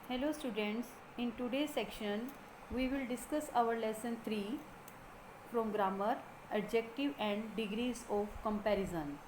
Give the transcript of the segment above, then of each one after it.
Hello students, in today's section we will discuss our lesson 3 from grammar, adjective and degrees of comparison.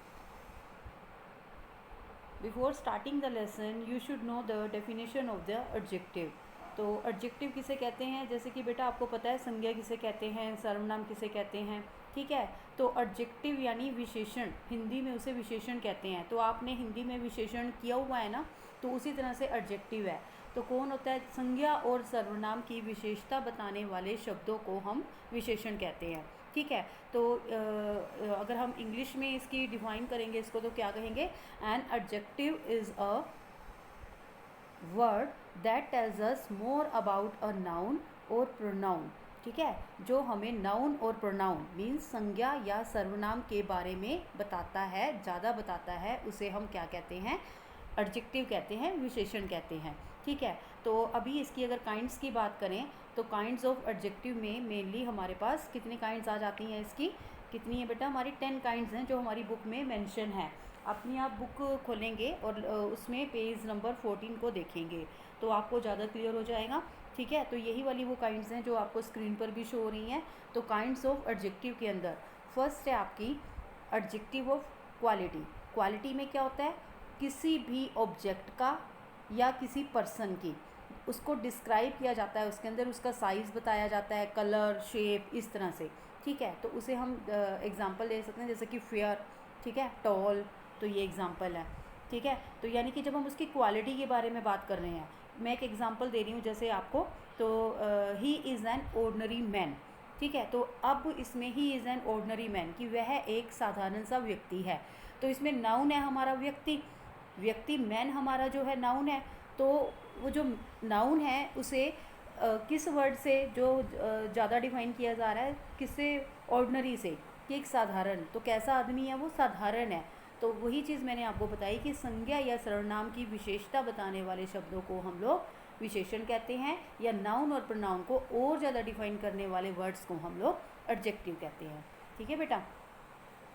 Before starting the lesson you should know the definition of the adjective. तो adjective किसे कहते हैं, जैसे कि बेटा आपको पता है संज्ञा किसे कहते हैं, सर्वनाम किसे कहते हैं, ठीक है। तो adjective यानी विशेषण, हिंदी में उसे विशेषण कहते हैं। तो आपने हिंदी में विशेषण किया हुआ है ना, तो उसी तरह से adjective है। तो कौन होता है, संज्ञा और सर्वनाम की विशेषता बताने वाले शब्दों को हम विशेषण कहते हैं, ठीक है। तो अगर हम इंग्लिश में इसकी डिफाइन करेंगे इसको तो क्या कहेंगे, an adjective is a word that tells us more about a noun और प्रोनाउन, ठीक है। जो हमें नाउन और प्रोनाउन मीन्स संज्ञा या सर्वनाम के बारे में बताता है, ज़्यादा बताता है, उसे हम क्या कहते हैं, एडजेक्टिव कहते हैं, विशेषण कहते हैं, ठीक है। तो अभी इसकी अगर काइंड्स की बात करें तो काइंड्स ऑफ एडजेक्टिव में मेनली हमारे पास कितनी काइंड्स आ जाती हैं, इसकी कितनी है बेटा, हमारी 10 काइंड्स हैं जो हमारी बुक में मेंशन है। अपनी आप बुक खोलेंगे और उसमें पेज नंबर 14 को देखेंगे तो आपको ज़्यादा क्लियर हो जाएगा, ठीक है। तो यही वाली वो काइंड्स हैं जो आपको स्क्रीन पर भी शो हो रही हैं। तो काइंड्स ऑफ एडजेक्टिव के अंदर फर्स्ट है आपकी एडजेक्टिव ऑफ क्वालिटी। क्वालिटी में क्या होता है, किसी भी ऑब्जेक्ट का या किसी पर्सन की उसको डिस्क्राइब किया जाता है, उसके अंदर उसका साइज़ बताया जाता है, कलर, शेप, इस तरह से, ठीक है। तो उसे हम एग्जांपल ले सकते हैं, जैसे कि फेयर, ठीक है, टॉल, तो ये एग्जांपल है, ठीक है। तो यानी कि जब हम उसकी क्वालिटी के बारे में बात कर रहे हैं, मैं एक एग्जांपल दे रही हूँ जैसे आपको, तो he is an ordinary man, ठीक है। तो अब इसमें he is an ordinary man कि वह एक साधारण सा व्यक्ति है, तो इसमें नाउन है हमारा व्यक्ति, मैन हमारा जो है नाउन है। तो वो जो नाउन है उसे किस वर्ड से जो ज़्यादा डिफाइन किया जा रहा है, किससे, ऑर्डनरी से, कि एक साधारण, तो कैसा आदमी है वो, साधारण है। तो वही चीज़ मैंने आपको बताई कि संज्ञा या सर्वनाम की विशेषता बताने वाले शब्दों को हम लोग विशेषण कहते हैं, या नाउन और प्रोनाउन को और ज़्यादा डिफाइन करने वाले वर्ड्स को हम लोग एडजेक्टिव कहते हैं, ठीक है बेटा।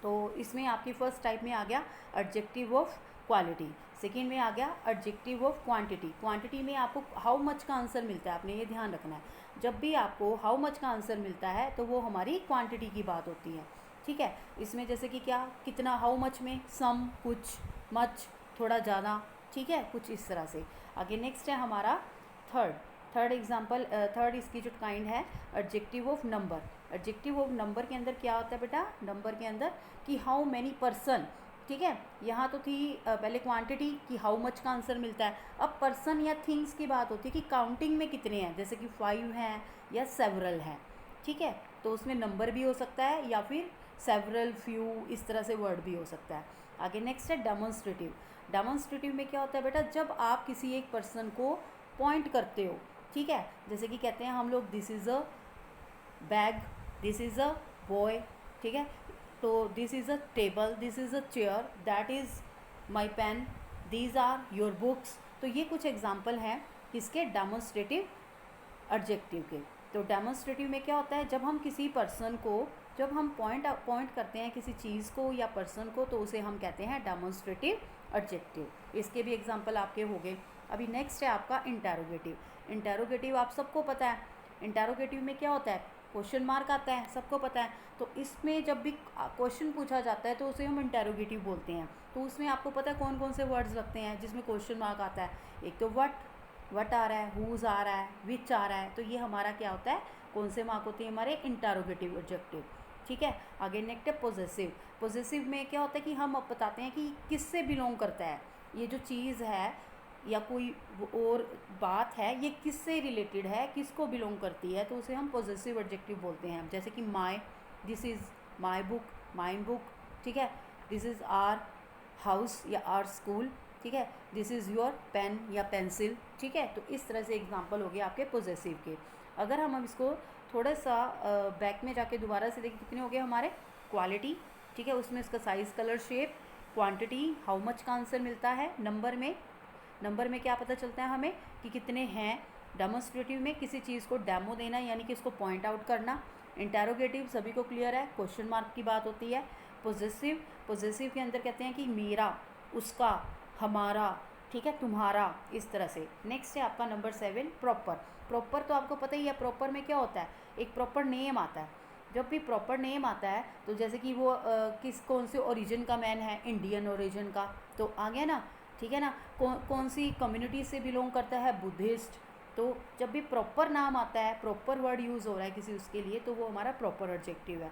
तो इसमें आपकी फर्स्ट टाइप में आ गया एडजेक्टिव ऑफ क्वालिटी, सेकेंड में आ गया एडजेक्टिव ऑफ क्वांटिटी। क्वांटिटी में आपको हाउ मच का आंसर मिलता है, आपने ये ध्यान रखना है, जब भी आपको हाउ मच का आंसर मिलता है तो वो हमारी क्वांटिटी की बात होती है, ठीक है। इसमें जैसे कि क्या, कितना, हाउ मच में सम, कुछ, मच, थोड़ा ज़्यादा, ठीक है, कुछ इस तरह से। आगे नेक्स्ट है हमारा थर्ड एग्जाम्पल, थर्ड इसकी जो काइंड है adjective of number. Adjective of number के अंदर क्या होता है बेटा, नंबर के अंदर कि हाउ मैनी पर्सन, ठीक है। यहाँ तो थी पहले क्वांटिटी कि हाउ मच का आंसर मिलता है, अब पर्सन या थिंग्स की बात होती है कि काउंटिंग में कितने हैं, जैसे कि 5 हैं या सेवरल हैं, ठीक है। तो उसमें नंबर भी हो सकता है या फिर सेवरल, फ्यू, इस तरह से वर्ड भी हो सकता है। आगे नेक्स्ट है डेमोन्स्ट्रेटिव। डेमोन्स्ट्रेटिव में क्या होता है बेटा, जब आप किसी एक पर्सन को पॉइंट करते हो, ठीक है, जैसे कि कहते हैं हम लोग this is a bag, this is a boy, ठीक है। तो this is a table, this is a chair, that is my pen, these are your books. तो ये कुछ एग्जाम्पल हैं किसके, डेमोन्स्ट्रेटिव एडजेक्टिव के। तो डेमोन्स्ट्रेटिव में क्या होता है, जब हम किसी पर्सन को, जब हम पॉइंट करते हैं किसी चीज़ को या पर्सन को, तो उसे हम कहते हैं डेमोन्स्ट्रेटिव एडजेक्टिव। इसके भी एग्जाम्पल आपके हो गए। अभी नेक्स्ट है आपका इंटेरोगेटिव। इंटेरोगेटिव आप सबको पता है, इंटेरोगेटिव में क्या होता है, क्वेश्चन मार्क आता है, सबको पता है। तो इसमें जब भी क्वेश्चन पूछा जाता है तो उसे हम इंटेरोगेटिव बोलते हैं। तो उसमें आपको पता है कौन कौन से वर्ड्स लगते हैं जिसमें क्वेश्चन मार्क आता है, एक तो वट आ रहा है, हुज़ आ रहा है, विच आ रहा है, तो ये हमारा क्या होता है, कौन से मार्क होते हैं हमारे, इंटेरोगेटिव एडजेक्टिव, ठीक है। आगे नेक्स्ट है पॉजेसिव। पॉजेसिव में क्या होता है कि हम अब बताते हैं कि किससे बिलोंग करता है, ये जो चीज़ है या कोई और बात है ये किससे रिलेटेड है, किसको बिलोंग करती है, तो उसे हम पॉजेसिव एडजेक्टिव बोलते हैं। जैसे कि my, this is my book, my book, ठीक है। दिस इज़ आर हाउस या आर स्कूल, ठीक है। दिस इज़ योर पेन या पेंसिल, ठीक है। तो इस तरह से एग्जांपल हो गए आपके पॉजेसिव के। अगर हम इसको थोड़ा सा बैक में जाके दोबारा से देखें, कितने हो गए हमारे, क्वालिटी, ठीक है, उसमें इसका size, colour, shape, quantity, how much का आंसर मिलता है, नंबर में क्या पता चलता है हमें कि कितने हैं, डेमोन्स्ट्रेटिव में किसी चीज़ को डेमो देना यानी कि इसको पॉइंट आउट करना, इंटेरोगेटिव सभी को क्लियर है, क्वेश्चन मार्क की बात होती है। पॉजेसिव के अंदर कहते हैं कि मेरा, उसका, हमारा, ठीक है, तुम्हारा, इस तरह से। नेक्स्ट है आपका नंबर 7 प्रॉपर। प्रॉपर तो आपको पता ही है, प्रॉपर में क्या होता है, एक प्रॉपर नेम आता है। जब भी प्रॉपर नेम आता है तो जैसे कि वो किस कौन से ओरिजिन का मैन है, इंडियन ओरिजिन का, तो आ गया ना, ठीक है ना। कौन सी कम्युनिटी से बिलोंग करता है, बुद्धिस्ट। तो जब भी प्रॉपर नाम आता है, प्रॉपर वर्ड यूज़ हो रहा है किसी उसके लिए, तो वो हमारा प्रॉपर एडजेक्टिव है।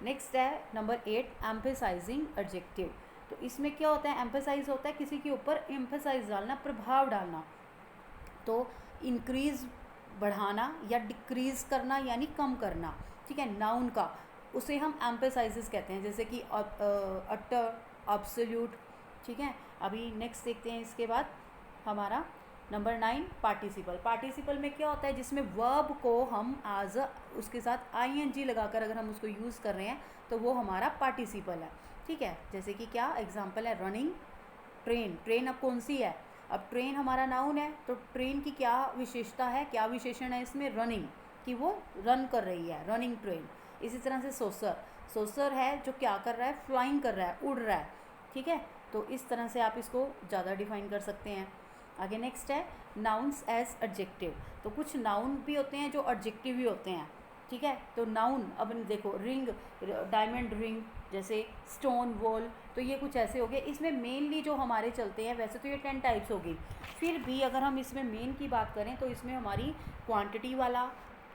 नेक्स्ट है नंबर 8 एम्फेसाइजिंग एडजेक्टिव। तो इसमें क्या होता है, एम्फेसाइज होता है किसी के ऊपर एम्फेसाइज डालना, प्रभाव डालना। तो इंक्रीज बढ़ाना या डिक्रीज करना यानी कम करना, ठीक है, नाउन का, उसे हम एम्फेसाइजेस कहते हैं, जैसे कि अटर, एब्सोल्यूट, ठीक है। अभी नेक्स्ट देखते हैं इसके बाद हमारा नंबर 9 पार्टिसिपल। पार्टिसिपल में क्या होता है, जिसमें वर्ब को हम एज उसके साथ आईएनजी लगाकर अगर हम उसको यूज़ कर रहे हैं तो वो हमारा पार्टिसिपल है, ठीक है। जैसे कि क्या एग्जांपल है, रनिंग ट्रेन। ट्रेन अब कौन सी है, अब ट्रेन हमारा नाउन है, तो ट्रेन की क्या विशेषता है, क्या विशेषण है इसमें, रनिंग, कि वो रन कर रही है, रनिंग ट्रेन। इसी तरह से सोसर, सोसर है जो क्या कर रहा है, फ्लाइंग कर रहा है, उड़ रहा है, ठीक है। तो इस तरह से आप इसको ज़्यादा डिफाइन कर सकते हैं। आगे नेक्स्ट है नाउन्स एज एडजेक्टिव। तो कुछ नाउन भी होते हैं जो एडजेक्टिव भी होते हैं, ठीक है। तो नाउन, अब देखो रिंग, डायमंड रिंग, जैसे स्टोन वॉल, तो ये कुछ ऐसे हो गए। इसमें मेनली जो हमारे चलते हैं, वैसे तो ये 10 टाइप्स होगी, फिर भी अगर हम इसमें मेन की बात करें तो इसमें हमारी क्वांटिटी वाला,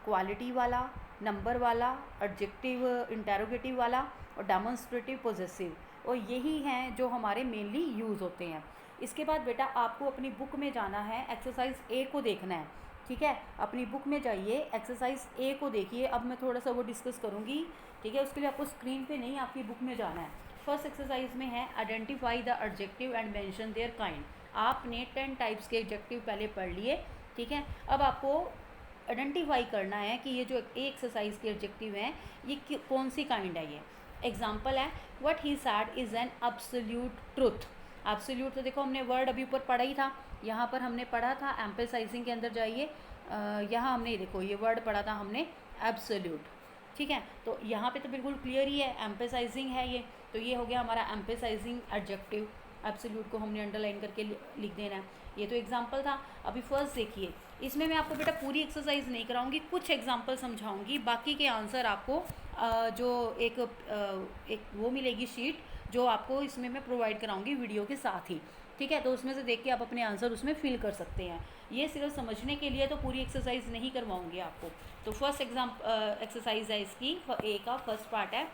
क्वालिटी वाला, नंबर वाला, एडजेक्टिव इंटेरोगेटिव वाला और डेमोन्स्ट्रेटिव पॉजेसिव, और यही हैं जो हमारे मेनली यूज़ होते हैं। इसके बाद बेटा आपको अपनी बुक में जाना है, एक्सरसाइज ए को देखना है, ठीक है। अपनी बुक में जाइए, एक्सरसाइज ए को देखिए। अब मैं थोड़ा सा वो डिस्कस करूँगी, ठीक है। उसके लिए आपको स्क्रीन पे नहीं, आपकी बुक में जाना है। फर्स्ट एक्सरसाइज में है identify the adjective and mention their kind. आपने 10 टाइप्स के एडजेक्टिव पहले पढ़ लिए, ठीक है। अब आपको आइडेंटिफाई करना है कि ये जो एक्सरसाइज के एडजेक्टिव हैं ये कौन सी काइंड है। ये एग्जाम्पल है, what he sad is an absolute truth. Absolute तो देखो हमने वर्ड अभी ऊपर पढ़ा ही था, यहाँ पर हमने पढ़ा था एम्फेसाइजिंग के अंदर जाइए, यहाँ हमने देखो ये वर्ड पढ़ा था हमने एब्सोल्यूट, ठीक है। तो यहाँ पे तो बिल्कुल क्लियर ही है, एम्फेसाइजिंग है ये, तो ये हो गया हमारा एम्फेसाइजिंग एडजेक्टिव। एब्सोल्यूट को हमने अंडरलाइन करके लिख देना है। ये तो एग्जाम्पल था। अभी फर्स्ट देखिए, इसमें मैं आपको बेटा पूरी एक्सरसाइज नहीं कराऊंगी, कुछ एग्जाम्पल समझाऊंगी, बाकी के आंसर आपको जो एक वो मिलेगी शीट जो आपको इसमें मैं प्रोवाइड कराऊंगी वीडियो के साथ ही, ठीक है। तो उसमें से देख के आप अपने आंसर उसमें फिल कर सकते हैं। ये सिर्फ समझने के लिए तो पूरी एक्सरसाइज नहीं करवाऊंगी आपको। तो फर्स्ट एक्सरसाइज है इसकी, ए का फर्स्ट पार्ट है,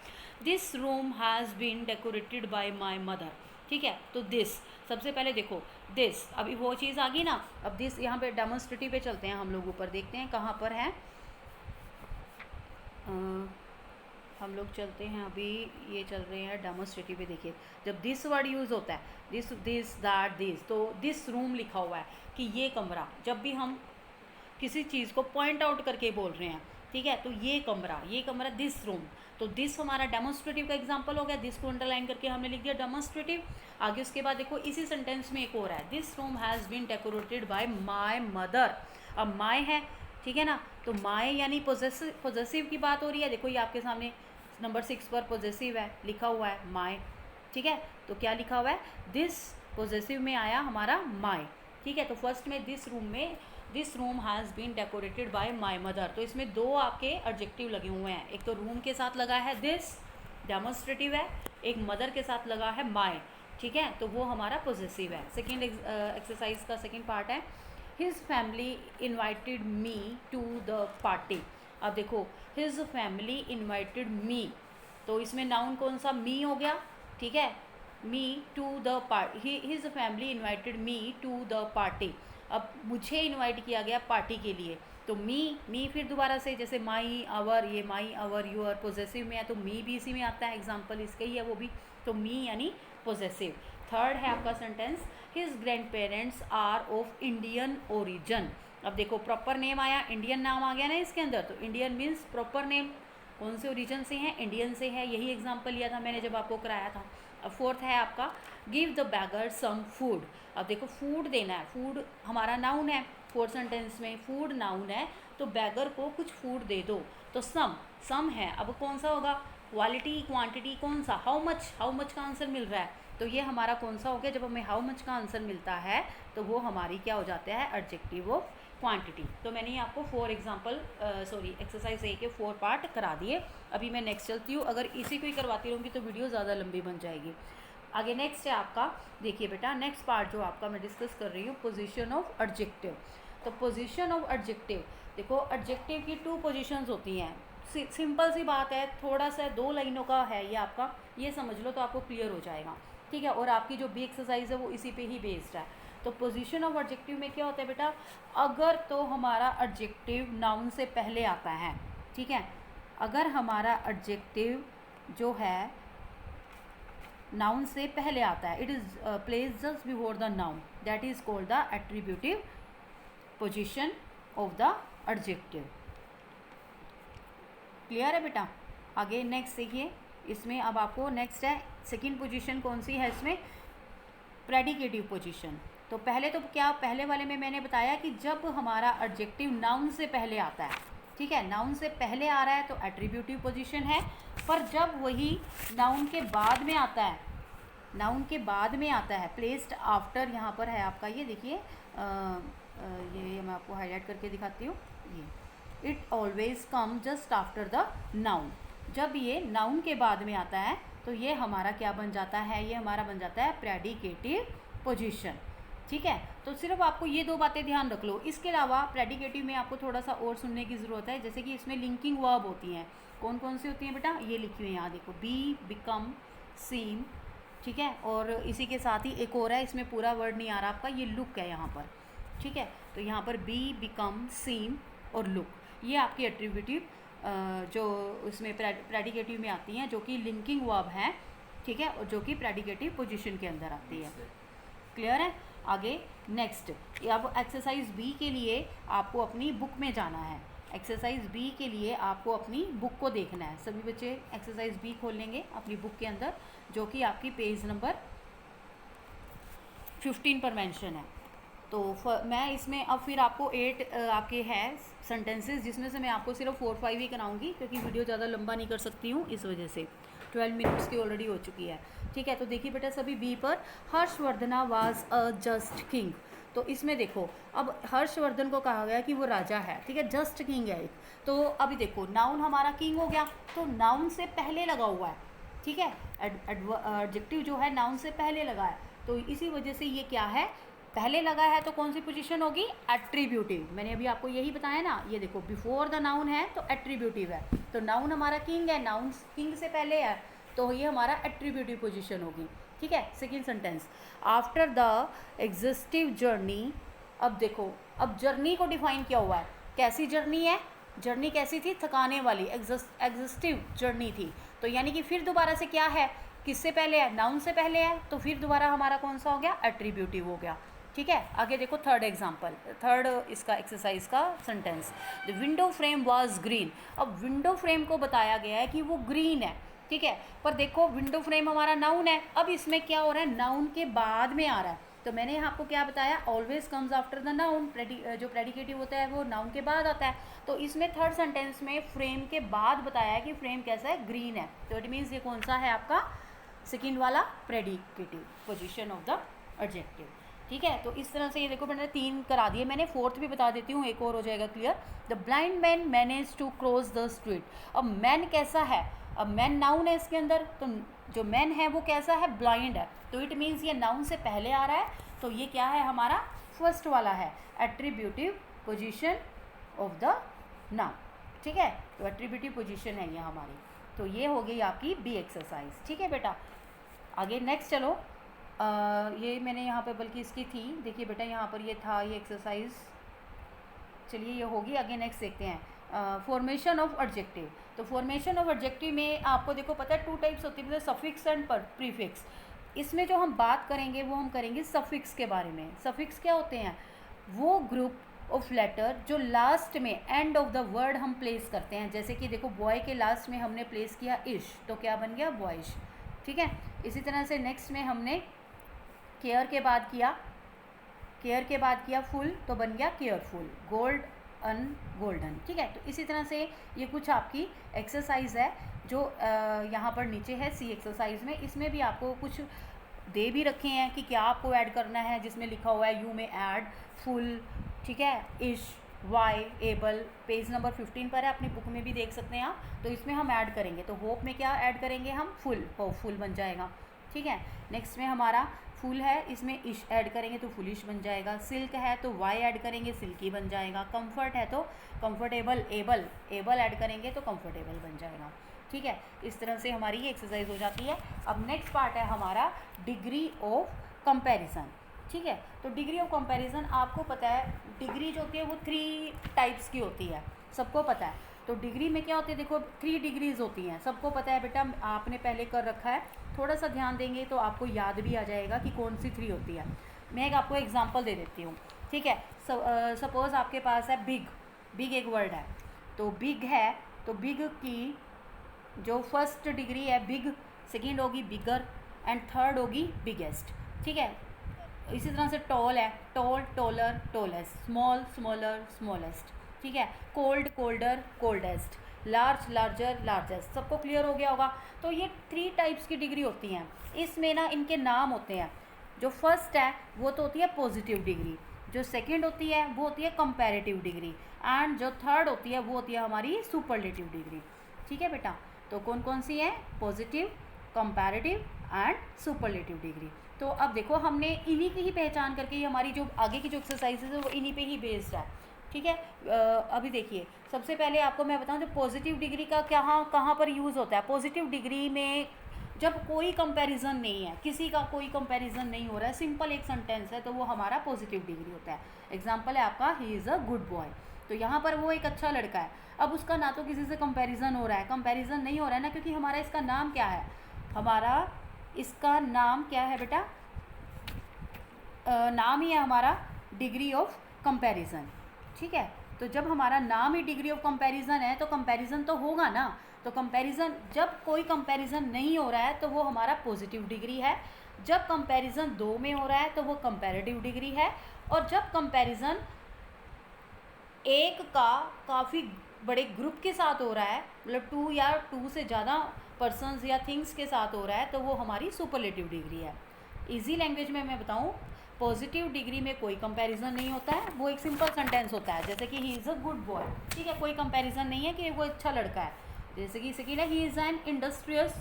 this room has been decorated by my mother, ठीक है। तो दिस, सबसे पहले देखो दिस, अभी वो चीज़ आ गई ना। अब दिस यहाँ पे डेमोन्स्ट्रेटिव पे चलते हैं हम लोग, ऊपर देखते हैं कहाँ पर है, हम लोग चलते हैं अभी, ये चल रहे हैं डेमोन्स्ट्रेटिव पे। देखिए जब दिस वर्ड यूज़ होता है, दिस दिस दैट दिस, तो दिस रूम लिखा हुआ है कि ये कमरा, जब भी हम किसी चीज़ को पॉइंट आउट करके बोल रहे हैं, ठीक है, तो ये कमरा दिस रूम, तो दिस हमारा डेमोन्स्ट्रेटिव का एग्जांपल हो गया। दिस को अंडरलाइन करके हमने लिख दिया डेमोन्स्ट्रेटिव। आगे उसके बाद देखो इसी सेंटेंस में एक और है, this room has been decorated by my mother. अब माय है, ठीक है ना, तो माय यानी पोजेसिव की बात हो रही है। देखो ये आपके सामने नंबर 6 पर पोजेसिव है, लिखा हुआ है माय, ठीक है। तो क्या लिखा हुआ है, दिस पोजेसिव में आया हमारा माय, ठीक है। तो फर्स्ट में दिस रूम में, this room has been decorated by my mother, तो इसमें दो आपके एडजेक्टिव लगे हुए हैं, एक तो रूम के साथ लगा है दिस डेमोन्स्ट्रेटिव है, एक मदर के साथ लगा है माई, ठीक है, तो वो हमारा पोजेसिव है। सेकेंड एक्सरसाइज का सेकेंड पार्ट है, his family invited me to the party. अब देखो हिज फैमिली इन्वाइटेड मी, तो इसमें नाउन कौन सा, मी हो गया, ठीक है, me to the party, his family invited me to the party. अब मुझे इनवाइट किया गया पार्टी के लिए, तो मी फिर दोबारा से जैसे माई आवर, ये माई आवर यूअर पोजेसिव में है, तो मी भी इसी में आता है, एग्जांपल इसका ही है वो भी, तो मी यानी पोजेसिव। थर्ड है आपका sentence, his grandparents are of Indian origin. अब देखो प्रॉपर नेम आया, इंडियन नाम आ गया ना इसके अंदर, तो इंडियन मीन्स प्रॉपर नेम, कौन से ओरिजन से हैं, इंडियन से है, यही एग्जाम्पल लिया था मैंने जब आपको कराया था। अब फोर्थ है आपका, give the beggar some food. अब देखो फूड देना है, फूड हमारा नाउन है, फोर्थ सेंटेंस में फूड नाउन है, तो बैगर को कुछ फूड दे दो, तो सम है, अब कौन सा होगा, क्वालिटी क्वांटिटी कौन सा, हाउ मच का आंसर मिल रहा है, तो ये हमारा कौन सा हो गया, जब हमें हाउ मच का आंसर मिलता है तो वो हमारी क्या हो जाता है, एडजेक्टिव ऑफ क्वांटिटी। तो मैंने ये आपको 4 एग्जाम्पल एक्सरसाइज ए के 4 पार्ट करा दिए। अभी मैं नेक्स्ट चलती हूँ, अगर इसी को ही करवाती रहूँगी तो वीडियो ज़्यादा लंबी बन जाएगी। आगे नेक्स्ट है आपका, देखिए बेटा नेक्स्ट पार्ट जो आपका मैं डिस्कस कर रही हूँ, पोजीशन ऑफ एडजेक्टिव। तो पोजीशन ऑफ एडजेक्टिव, देखो एडजेक्टिव की 2 पोजीशंस होती हैं। सिंपल सी बात है, थोड़ा सा 2 लाइनों का है ये आपका, ये समझ लो तो आपको क्लियर हो जाएगा, ठीक है। और आपकी जो बी एक्सरसाइज है वो इसी पे ही बेस्ड है। तो पोजीशन ऑफ एडजेक्टिव में क्या होता है बेटा, अगर तो हमारा एडजेक्टिव नाउन से पहले आता है, ठीक है, अगर हमारा एडजेक्टिव जो है नाउन से पहले आता है, it is place just before the noun, that is called the attributive position of the adjective. Clear है बेटा। आगे नेक्स्ट देखिए, इसमें अब आपको नेक्स्ट है सेकंड पोजीशन कौन सी है इसमें, प्रेडिकेटिव पोजीशन। तो पहले तो क्या, पहले वाले में मैंने बताया कि जब हमारा एडजेक्टिव नाउन से पहले आता है, ठीक है, नाउन से पहले आ रहा है तो एट्रीब्यूटिव पोजीशन है। पर जब वही नाउन के बाद में आता है, नाउन के बाद में आता है, प्लेस्ड आफ्टर, यहाँ पर है आपका ये देखिए, ये मैं आपको हाईलाइट करके दिखाती हूँ, ये it always come just after the noun. जब ये नाउन के बाद में आता है तो ये हमारा क्या बन जाता है, ये हमारा बन जाता है प्रेडिकेटिव पोजीशन, ठीक है। तो सिर्फ आपको ये 2 बातें ध्यान रख लो। इसके अलावा प्रेडिकेटिव में आपको थोड़ा सा और सुनने की ज़रूरत है, जैसे कि इसमें लिंकिंग वर्ब होती हैं। कौन कौन सी होती हैं बेटा, ये लिखी हुई है यहाँ देखो, बी, बिकम, सीम, ठीक है। और इसी के साथ ही एक और है, इसमें पूरा वर्ड नहीं आ रहा आपका, ये लुक है यहाँ पर, ठीक है। तो यहाँ पर बी, बिकम, सीम और लुक, ये आपकी एट्रीब्यूटिव जो उसमें प्रेडिकेटिव में आती हैं, जो कि लिंकिंग वर्ब हैं, ठीक है, और जो कि प्रेडिकेटिव पोजीशन के अंदर आती है। क्लियर है। आगे नेक्स्ट, अब एक्सरसाइज बी के लिए आपको अपनी बुक में जाना है। एक्सरसाइज बी के लिए आपको अपनी बुक को देखना है। सभी बच्चे एक्सरसाइज बी खोल लेंगे अपनी बुक के अंदर, जो कि आपकी पेज नंबर 15 पर मेंशन है। तो मैं इसमें अब फिर आपको 8 आपके हैं सेंटेंसेस, जिसमें से मैं आपको सिर्फ 4-5 ही कराऊंगी, क्योंकि वीडियो ज़्यादा लंबा नहीं कर सकती हूँ, इस वजह से 12 मिनट्स की ऑलरेडी हो चुकी है, ठीक है। तो देखिए बेटा सभी बी पर, Harshavardhana was a just king. तो इसमें देखो, अब हर्षवर्धन को कहा गया कि वो राजा है, ठीक है, जस्ट किंग है एक। तो अभी देखो नाउन हमारा किंग हो गया, तो नाउन से पहले लगा हुआ है, ठीक है, एडजेक्टिव जो है नाउन से पहले लगा है, तो इसी वजह से ये क्या है, पहले लगा है, तो कौन सी पोजीशन होगी, एट्रीब्यूटिव। मैंने अभी आपको यही बताया ना, ये देखो बिफोर द नाउन है तो एट्रीब्यूटिव है। तो नाउन हमारा किंग है, नाउन किंग से पहले है, तो ये हमारा एट्रीब्यूटिव पोजीशन होगी, ठीक है। Second sentence, after the exhaustive journey. अब देखो, अब जर्नी को डिफाइन किया हुआ है, कैसी जर्नी है, जर्नी कैसी थी, थकाने वाली, एग्जिस्टिव जर्नी थी। तो यानी कि फिर दोबारा से क्या है, किससे पहले है, नाउन से पहले है, तो फिर दोबारा हमारा कौन सा हो गया, एट्रीब्यूटिव हो गया, ठीक है। आगे देखो थर्ड एग्जाम्पल, थर्ड इसका एक्सरसाइज का sentence, the window frame was green. अब विंडो फ्रेम को बताया गया है कि वो ग्रीन है, ठीक है, पर देखो विंडो फ्रेम हमारा नाउन है, अब इसमें क्या हो रहा है, नाउन के बाद में आ रहा है। तो मैंने यहाँ आपको क्या बताया, always comes after the noun, जो प्रेडिकेटिव होता है वो नाउन के बाद आता है। तो इसमें थर्ड सेंटेंस में फ्रेम के बाद बताया है कि फ्रेम कैसा है, ग्रीन है। तो इट मीन्स ये कौन सा है आपका, सेकेंड वाला predicative position of the adjective, ठीक है। तो इस तरह से ये देखो मैंने 3 करा दिए, मैंने 4th भी बता देती हूँ, एक और हो जाएगा clear. The blind man manage to cross the street. अब मैन कैसा है, अब मैन नाउन है इसके अंदर, तो जो मैन है वो कैसा है, ब्लाइंड है। तो इट मीन्स ये नाउन से पहले आ रहा है, तो ये क्या है हमारा, फर्स्ट वाला है, attributive position of the noun, ठीक है। तो एट्रीब्यूटिव पोजीशन है ये हमारी। तो ये हो गई आपकी बी एक्सरसाइज, ठीक है बेटा। आगे नेक्स्ट चलो, ये मैंने यहाँ पे बल्कि इसकी थी, देखिए बेटा यहाँ पर ये था, ये एक्सरसाइज, चलिए ये होगी। आगे नेक्स्ट देखते हैं, फॉर्मेशन ऑफ एडजेक्टिव। तो फॉर्मेशन ऑफ एडजेक्टिव में आपको देखो पता है 2 टाइप्स होती है, मतलब सफिक्स एंड प्रीफिक्स। इसमें जो हम बात करेंगे वो हम करेंगे सफिक्स के बारे में। सफिक्स क्या होते हैं, वो ग्रुप ऑफ लेटर जो लास्ट में एंड ऑफ द वर्ड हम प्लेस करते हैं। जैसे कि देखो बॉय के लास्ट में हमने प्लेस किया इश, तो क्या बन गया, बॉयश, ठीक है। इसी तरह से नेक्स्ट में हमने केयर के बाद किया, केयर के बाद किया फुल, तो बन गया केयरफुल, गोल्ड अन गोल्डन, ठीक है। तो इसी तरह से ये कुछ आपकी एक्सरसाइज है जो यहाँ पर नीचे है सी एक्सरसाइज में। इसमें भी आपको कुछ दे भी रखे हैं कि क्या आपको ऐड करना है, जिसमें लिखा हुआ है यू में ऐड फुल, ठीक है, इश, वाई, एबल, पेज नंबर 15 पर है, अपनी बुक में भी देख सकते हैं आप। तो इसमें हम ऐड करेंगे, तो होप में क्या ऐड करेंगे हम, फुल, होपफुल बन जाएगा, ठीक है। नेक्स्ट में हमारा फुल है, इसमें इश ऐड करेंगे तो फुलिश बन जाएगा। सिल्क है तो वाई ऐड करेंगे, सिल्की बन जाएगा। कंफर्ट है तो कंफर्टेबल, एबल, एबल ऐड करेंगे तो कंफर्टेबल बन जाएगा, ठीक है। इस तरह से हमारी ये एक्सरसाइज हो जाती है। अब नेक्स्ट पार्ट है हमारा डिग्री ऑफ कंपैरिजन, ठीक है। तो डिग्री ऑफ कंपैरिजन आपको पता है, डिग्री जो होती है वो 3 टाइप्स की होती है, सबको पता है। तो डिग्री में क्या होती है, देखो 3 डिग्रीज होती हैं, सबको पता है बेटा, आपने पहले कर रखा है। थोड़ा सा ध्यान देंगे तो आपको याद भी आ जाएगा कि कौन सी 3 होती है। मैं एक आपको एग्जांपल दे देती हूँ, ठीक है। सपोज़ आपके पास है बिग, बिग एक वर्ड है, तो बिग है, तो बिग की जो फर्स्ट डिग्री है बिग, सेकेंड होगी बिगर, एंड थर्ड होगी बिगेस्ट, ठीक है। इसी तरह से टॉल है, tall, taller, tallest, small, smaller, smallest, ठीक है। Cold, colder, coldest, large, larger, largest. सबको क्लियर हो गया होगा। तो ये 3 टाइप्स की डिग्री होती हैं। इसमें ना इनके नाम होते हैं। जो फर्स्ट है वो तो होती है पॉजिटिव डिग्री, जो सेकंड होती है वो होती है कंपैरेटिव डिग्री, एंड जो थर्ड होती है वो होती है हमारी सुपरलेटिव डिग्री, ठीक है बेटा। तो कौन कौन सी है, positive, comparative and superlative degree. तो अब देखो हमने इन्हीं की ही पहचान करके ही हमारी जो आगे की जो एक्सरसाइजेज है वो इन्हीं पे ही बेस्ड है, ठीक है। अभी देखिए, सबसे पहले आपको मैं बताऊं जो पॉजिटिव डिग्री का कहाँ पर यूज़ होता है। पॉजिटिव डिग्री में जब कोई कंपैरिजन नहीं है, किसी का कोई कंपैरिजन नहीं हो रहा है, सिंपल एक सेंटेंस है, तो वो हमारा पॉजिटिव डिग्री होता है। एग्जाम्पल है आपका, he is a good boy. तो यहाँ पर वो एक अच्छा लड़का है। अब उसका ना तो किसी से कंपैरिजन हो रहा है, कंपैरिजन नहीं हो रहा है ना, क्योंकि हमारा इसका नाम क्या है, हमारा इसका नाम क्या है बेटा, नाम ही है हमारा डिग्री ऑफ कंपैरिजन, ठीक है। तो जब हमारा नाम ही डिग्री ऑफ कंपैरिजन है तो कंपैरिजन तो होगा ना। तो कंपैरिजन, जब कोई कंपैरिजन नहीं हो रहा है तो वो हमारा पॉजिटिव डिग्री है। जब कंपैरिजन 2 में हो रहा है तो वो कंपैरेटिव डिग्री है। और जब कंपैरिजन एक का काफ़ी बड़े ग्रुप के साथ हो रहा है, मतलब 2 या 2 से ज़्यादा पर्सन्स या थिंग्स के साथ हो रहा है, तो वो हमारी सुपरलेटिव डिग्री है। इजी लैंग्वेज में मैं बताऊँ, पॉजिटिव डिग्री में कोई कंपैरिजन नहीं होता है, वो एक सिंपल सेंटेंस होता है, जैसे कि he is a good boy, ठीक है। कोई कंपैरिजन नहीं है कि वो अच्छा लड़का है। जैसे कि सेकेंड है, he is an industrious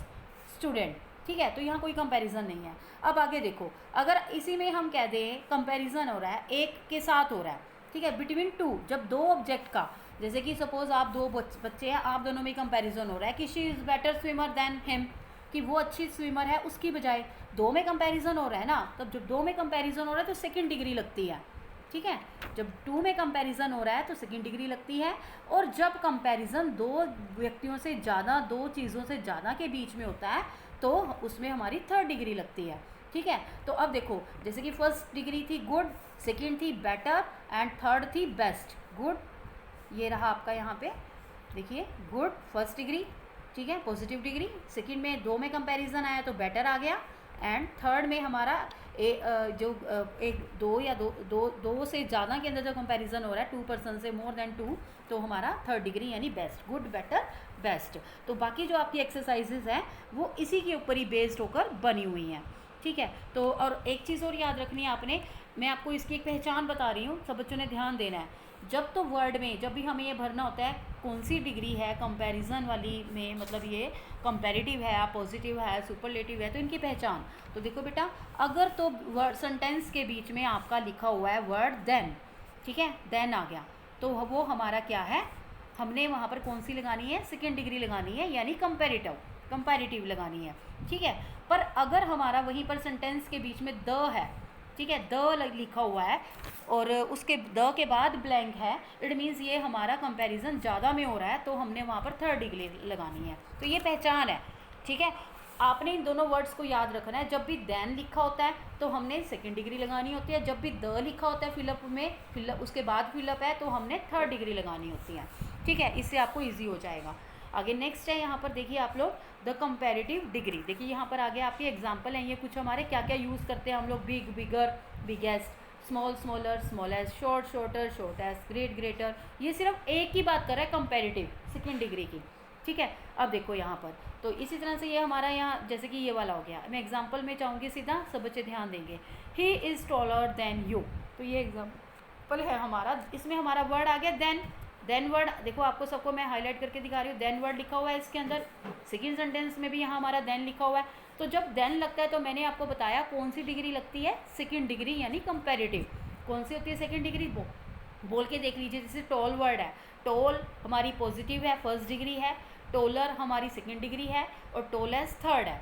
student, ठीक है। तो यहाँ कोई कंपैरिजन नहीं है। अब आगे देखो, अगर इसी में हम कह दें कंपैरिजन हो रहा है, एक के साथ हो रहा है, ठीक है, बिटवीन 2, जब 2 ऑब्जेक्ट का, जैसे कि सपोज आप 2 बच्चे हैं, आप दोनों में कंपैरिजन हो रहा है कि she is better swimmer than him, कि वो अच्छी स्विमर है उसकी बजाय। 2 में कंपैरिजन हो रहा है ना, तब जब 2 में कंपैरिजन हो रहा है तो सेकंड डिग्री लगती है, ठीक है। जब 2 में कंपैरिजन हो रहा है तो सेकंड डिग्री लगती है। और जब कंपैरिजन 2 व्यक्तियों से ज़्यादा, 2 चीज़ों से ज़्यादा के बीच में होता है तो उसमें हमारी थर्ड डिग्री लगती है, ठीक है। तो अब देखो, जैसे कि फर्स्ट डिग्री थी गुड, सेकेंड थी बेटर, एंड थर्ड थी बेस्ट। गुड, ये रहा आपका यहाँ पे, देखिए गुड फर्स्ट डिग्री, ठीक है, पॉजिटिव डिग्री। सेकंड में 2 में कंपैरिजन आया तो बेटर आ गया, एंड थर्ड में हमारा एक 2 या 2 से ज़्यादा के अंदर जो कंपैरिजन हो रहा है, 2 पर्सन से मोर देन 2, तो हमारा थर्ड डिग्री यानी बेस्ट, गुड, बेटर, बेस्ट। तो बाकी जो आपकी एक्सरसाइजेज हैं वो इसी के ऊपर ही बेस्ड होकर बनी हुई हैं, ठीक है। तो और एक चीज़ और याद रखनी है आपने, मैं आपको इसकी एक पहचान बता रही हूँ, सब बच्चों ने ध्यान देना है। जब तो वर्ड में जब भी हमें ये भरना होता है कौन सी डिग्री है कंपैरिजन वाली में, मतलब ये कंपैरेटिव है, पॉजिटिव है, सुपरलेटिव है, तो इनकी पहचान। तो देखो बेटा, अगर तो वर्ड सेंटेंस के बीच में आपका लिखा हुआ है वर्ड देन, ठीक है, देन आ गया, तो वो हमारा क्या है, हमने वहाँ पर कौन सी लगानी है, सेकेंड डिग्री लगानी है, यानी कंपैरेटिव लगानी है, ठीक है। पर अगर हमारा वहीं पर सेंटेंस के बीच में द है, ठीक है, द लिखा हुआ है और उसके द के बाद ब्लैंक है, इट मीन्स ये हमारा कंपैरिजन ज़्यादा में हो रहा है, तो हमने वहाँ पर थर्ड डिग्री लगानी है। तो ये पहचान है, ठीक है। आपने इन दोनों वर्ड्स को याद रखना है, जब भी देन लिखा होता है तो हमने सेकेंड डिग्री लगानी होती है, जब भी द लिखा होता है फिलअप में, फिलअप उसके बाद फिलअप है, तो हमने थर्ड डिग्री लगानी होती है, ठीक है। इससे आपको ईजी हो जाएगा। आगे नेक्स्ट है, यहाँ पर देखिए आप लोग, द कंपैरेटिव डिग्री। देखिए यहाँ पर आगे आपके एग्जांपल हैं, ये कुछ हमारे क्या क्या यूज़ करते हैं हम लोग, big, bigger, biggest, small, smaller, smallest, short, shorter, shortest, great, greater. ये सिर्फ एक ही बात कर रहा है कंपैरेटिव, सेकेंड डिग्री की, ठीक है। अब देखो यहाँ पर, तो इसी तरह से ये हमारा यहाँ जैसे कि ये वाला हो गया, मैं एग्जाम्पल में चाहूँगी सीधा, सब बच्चे ध्यान देंगे। He is taller than you, तो ये एग्जाम्पल है हमारा। इसमें हमारा वर्ड आ गया देन वर्ड, देखो आपको सबको मैं हाईलाइट करके दिखा रही हूँ, देन वर्ड लिखा हुआ है इसके अंदर। सेकेंड सेंटेंस में भी यहाँ हमारा देन लिखा हुआ है। तो जब देन लगता है तो मैंने आपको बताया कौन सी डिग्री लगती है, सेकेंड डिग्री, यानी कंपेरेटिव। कौन सी होती है सेकेंड डिग्री, बोल के देख लीजिए। जैसे टॉल वर्ड है, टॉल हमारी पॉजिटिव है, फर्स्ट डिग्री है, टॉलर हमारी सेकेंड डिग्री है, और टॉलेस्ट थर्ड है।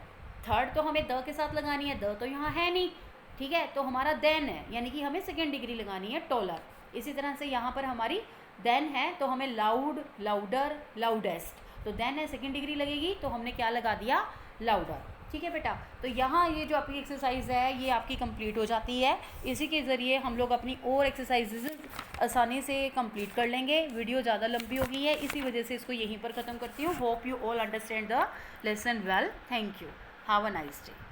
थर्ड तो हमें द के साथ लगानी है, द तो यहाँ है नहीं, ठीक है, तो हमारा देन है, यानी कि हमें सेकेंड डिग्री लगानी है टॉलर। इसी तरह से यहाँ पर हमारी देन है तो हमें लाउड, लाउडर, लाउडेस्ट, तो देन है सेकेंड डिग्री लगेगी, तो हमने क्या लगा दिया, लाउडर। ठीक है बेटा, तो यहाँ ये जो आपकी एक्सरसाइज है ये आपकी कंप्लीट हो जाती है। इसी के ज़रिए हम लोग अपनी और एक्सरसाइजेज आसानी से कंप्लीट कर लेंगे। वीडियो ज़्यादा लंबी हो गई है, इसी वजह से इसको यहीं पर ख़त्म करती हूँ। Hope you all understand the lesson well. Thank you, have a nice day.